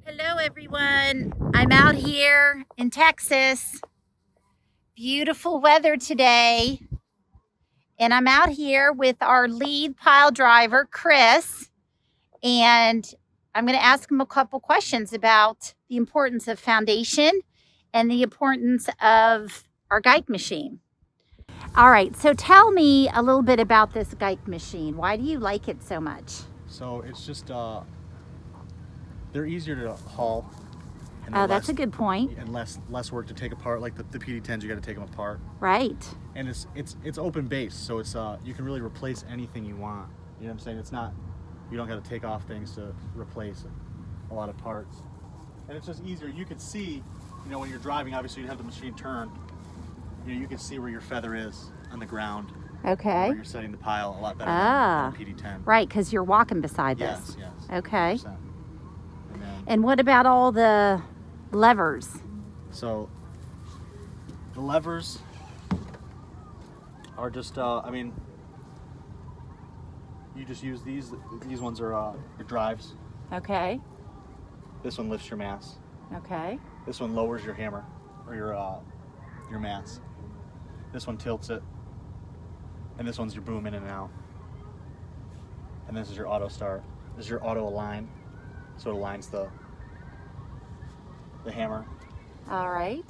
Hello, everyone. I'm out here in Texas. Beautiful weather today. And I'm out here with our lead pile driver, Chris. And I'm going to ask him a couple questions about the importance of foundation and the importance of our Geic machine. All right. So tell me a little bit about this Geic machine. Why do you like it so much? So it's just they're easier to haul, and Oh, that's a good point. and less work to take apart. Like the PD10s, you got to take them apart, Right. and it's open base, so it's you can really replace anything you want. You know what I'm saying? It's not, you don't got to take off things to replace a lot of parts, and it's just easier. You could see, when you're driving, obviously you have the machine turned. You can see where your feather is on the ground. Okay. Where you're setting the pile a lot better than PD10. Right, because you're walking beside this. Yes. Okay. 100%. And what about all the levers? So the levers are just, you just use these. These ones are your drives. Okay. This one lifts your mass. Okay. This one lowers your hammer or your mass. This one tilts it. And this one's your boom in and out. And this is your auto start. This is your auto align. So it aligns the hammer. All right.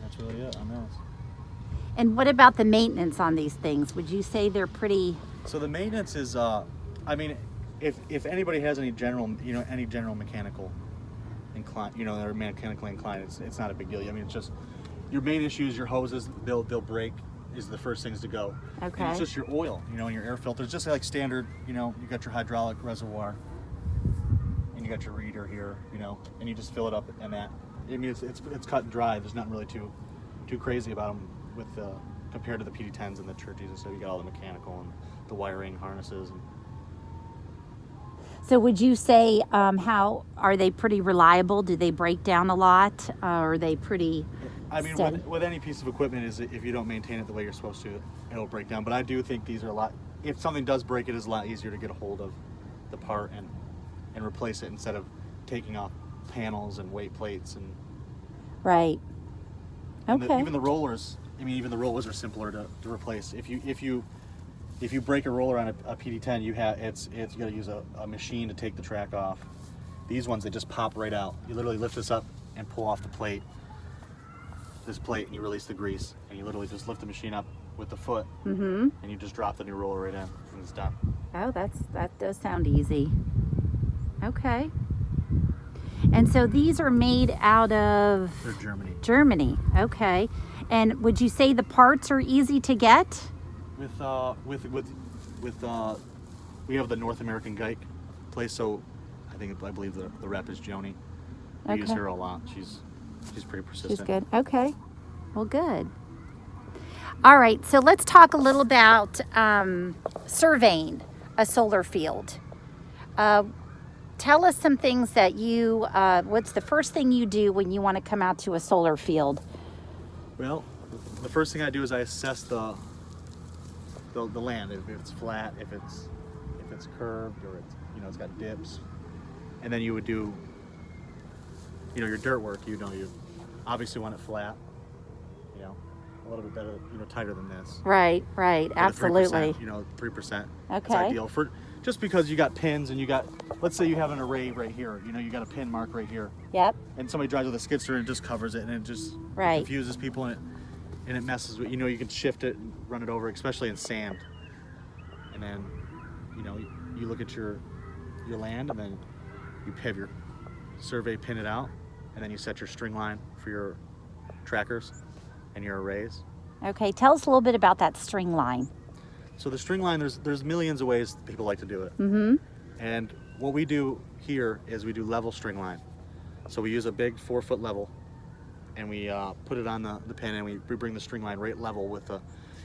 That's really it on those. And what about the maintenance on these things? Would you say they're pretty? So the maintenance is, if anybody has any general mechanical incline, they're mechanically inclined, it's not a big deal. It's just your main issues, your hoses, they'll break is the first things to go. Okay. And it's just your oil, and your air filters, just like standard. You got your hydraulic reservoir, and you got your reader here, and you just fill it up, and that. It's cut and dry. There's nothing really too crazy about them with compared to the PD10s and the Churchies and stuff. You got all the mechanical and the wiring harnesses. So would you say how are they pretty reliable? Do they break down a lot? Are they pretty? With any piece of equipment, is if you don't maintain it the way you're supposed to, it'll break down. But I do think these are a lot. If something does break, it is a lot easier to get a hold of the part and replace it instead of taking off panels and weight plates and. Right. Okay. Even the rollers. Even the rollers are simpler to replace. If you break a roller on a PD10, you got to use a machine to take the track off. These ones, they just pop right out. You literally lift this up and pull off the plate. This plate, and you release the grease, and you literally just lift the machine up with the foot, and you just drop the new roller right in, and it's done. Oh, that does sound easy. Okay. And so these are made out of? They're Germany. Germany. Okay. And would you say the parts are easy to get? We have the North American Geic place, so I believe the rep is Joni. We use her a lot. She's pretty persistent. She's good. Okay. Well, good. All right. So let's talk a little about surveying a solar field. Tell us some things that what's the first thing you do when you want to come out to a solar field? Well, the first thing I do is I assess the land, if it's flat, if it's curved, or it's got dips, and then you would do your dirt work. You obviously want it flat, a little bit better, tighter than this. Right, absolutely. 3%. Okay. It's ideal just because you got pins and let's say you have an array right here. You got a pin mark right here. Yep. And somebody drives with a skid steer and it just covers it, and it just confuses people, and it messes with. You can shift it and run it over, especially in sand. And then, you look at your land, and then you have your survey pin it out, and then you set your string line for your trackers and your arrays. Okay, tell us a little bit about that string line. So the string line, there's millions of ways people like to do it. Mm-hmm. And what we do here is we do level string line. So we use a big 4-foot level, and we put it on the pin, and we bring the string line right level with the.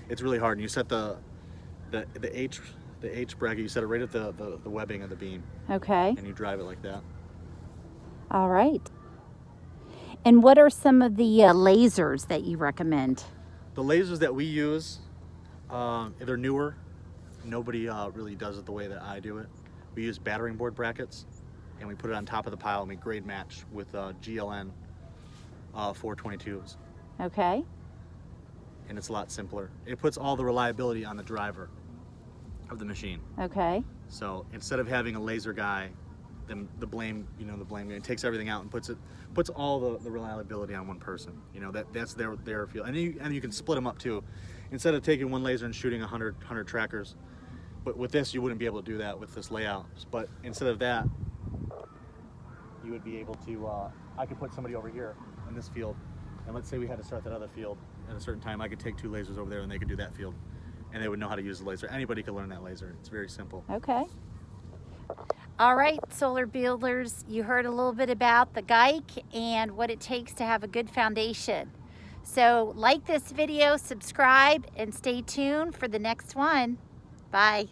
It's really hard, and you set the H bracket. You set it right at the webbing of the beam. Okay. And you drive it like that. All right. And what are some of the lasers that you recommend? The lasers that we use, they're newer. Nobody really does it the way that I do it. We use battering board brackets. and we put it on top of the pile and we grade match with GLN 422s. Okay. And it's a lot simpler. It puts all the reliability on the driver of the machine. Okay. So instead of having a laser guy, then the blame guy takes everything out and puts all the reliability on one person. You know, that's their field. And you can split them up too. Instead of taking one laser and shooting 100 trackers, but with this you wouldn't be able to do that with this layout. But instead of that, you would be able to, I could put somebody over here in this field, and let's say we had to start that other field at a certain time, I could take 2 lasers over there and they could do that field. And they would know how to use the laser. Anybody could learn that laser. It's very simple. Okay. All right, solar builders, you heard a little bit about the Gike and what it takes to have a good foundation. So like this video, subscribe, and stay tuned for the next one. Bye.